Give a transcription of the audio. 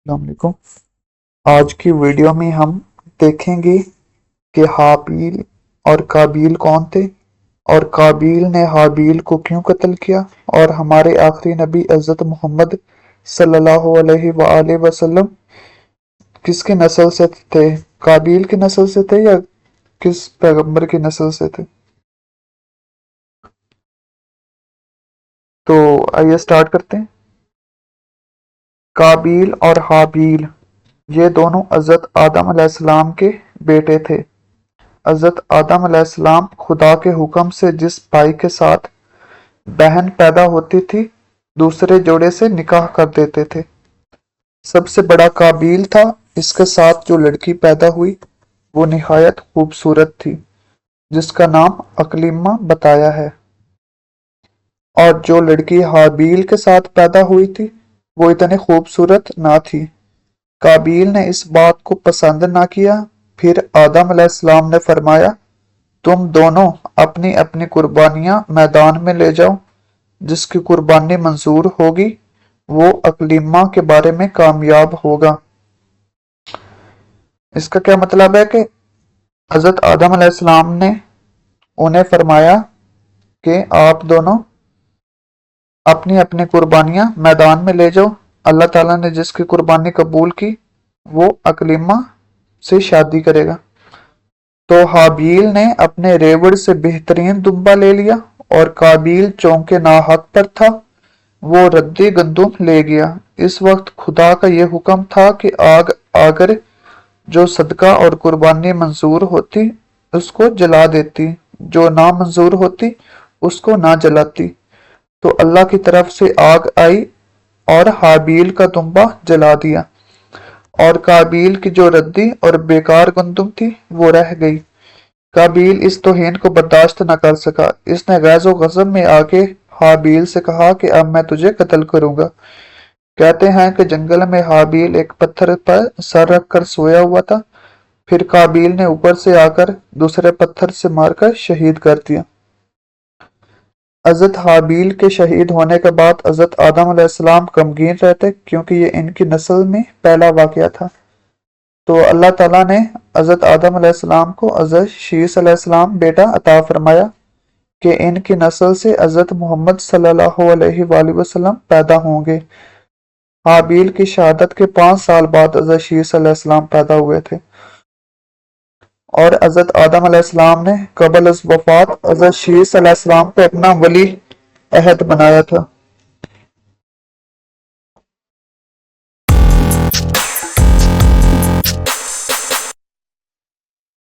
अस्सलाम वालेकुम। आज की वीडियो में हम देखेंगे कि हाबील और काबील कौन थे और काबील ने हाबील को क्यों कत्ल किया और हमारे आखिरी नबी हज़रत मोहम्मद सल्लल्लाहु अलैहि वसल्लम किसके नस्ल से थे। काबील की नस्ल से थे या किस पैगंबर की नस्ल से थे। तो आइए स्टार्ट करते हैं। काबील और हाबील ये दोनों हज़रत आदम अलैहिस्सलाम के बेटे थे। हज़रत आदम अलैहिस्सलाम खुदा के हुक्म से जिस भाई के साथ बहन पैदा होती थी दूसरे जोड़े से निकाह कर देते थे। सबसे बड़ा काबील था। इसके साथ जो लड़की पैदा हुई वो निहायत खूबसूरत थी जिसका नाम अकलीमा बताया है, और जो लड़की हाबील के साथ पैदा हुई थी वो इतनी खूबसूरत ना थी। काबील ने इस बात को पसंद ना किया। फिर आदम अलैहिस्सलाम ने फरमाया, तुम दोनों अपनी अपनी कुर्बानियां मैदान में ले जाओ। जिसकी कुर्बानी मंजूर होगी वो अकलीमा के बारे में कामयाब होगा। इसका क्या मतलब है कि हजरत आदम अलैहिस्सलाम ने उन्हें फरमाया कि आप दोनों अपनी अपनी कुर्बानियां मैदान में ले जाओ। अल्लाह ताला ने जिसकी कुर्बानी कबूल की वो अकलीमा से शादी करेगा। तो हाबील ने अपने रेवड़ से बेहतरीन दुम्बा ले लिया और काबील चौंके नाहक पर था। वो रद्दी गंदुम ले गया। इस वक्त खुदा का ये हुक्म था कि आग आगर जो सदका और कुर्बानी मंजूर होती उसको जला देती, जो ना मंजूर होती उसको ना जलाती। तो अल्लाह की तरफ से आग आई और हाबील का दुम्बा जला दिया, और काबील की जो रद्दी और बेकार गंदुम थी वो रह गई। काबील इस तौहीन को बर्दाश्त न कर सका। इसने गैज़ो गज़ब में आके हाबील से कहा कि अब मैं तुझे कत्ल करूंगा। कहते हैं कि जंगल में हाबील एक पत्थर पर सर रखकर सोया हुआ था। फिर काबील ने ऊपर से आकर दूसरे पत्थर से मारकर शहीद कर दिया। हजरत हाबील के शहीद होने के बाद हजरत आदम अलैहिस्सलाम गमगीन रहते क्योंकि ये इनकी नस्ल में पहला वाकया था। तो अल्लाह ताला ने हजरत आदम अलैहिस्सलाम को हजरत शीस अलैहिस्सलाम बेटा अता फरमाया कि इनकी नस्ल से हजरत मोहम्मद सल्लल्लाहु अलैहि वसल्लम पैदा होंगे। हाबील की शहादत के 5 साल बाद हजरत शीस अलैहिस्सलाम पैदा हुए थे, और हजरत आदम अलैहिस्सलाम ने कबल अज़ वफात हजरत शीस अलैहिस्सलाम को अपना वली अहद बनाया था।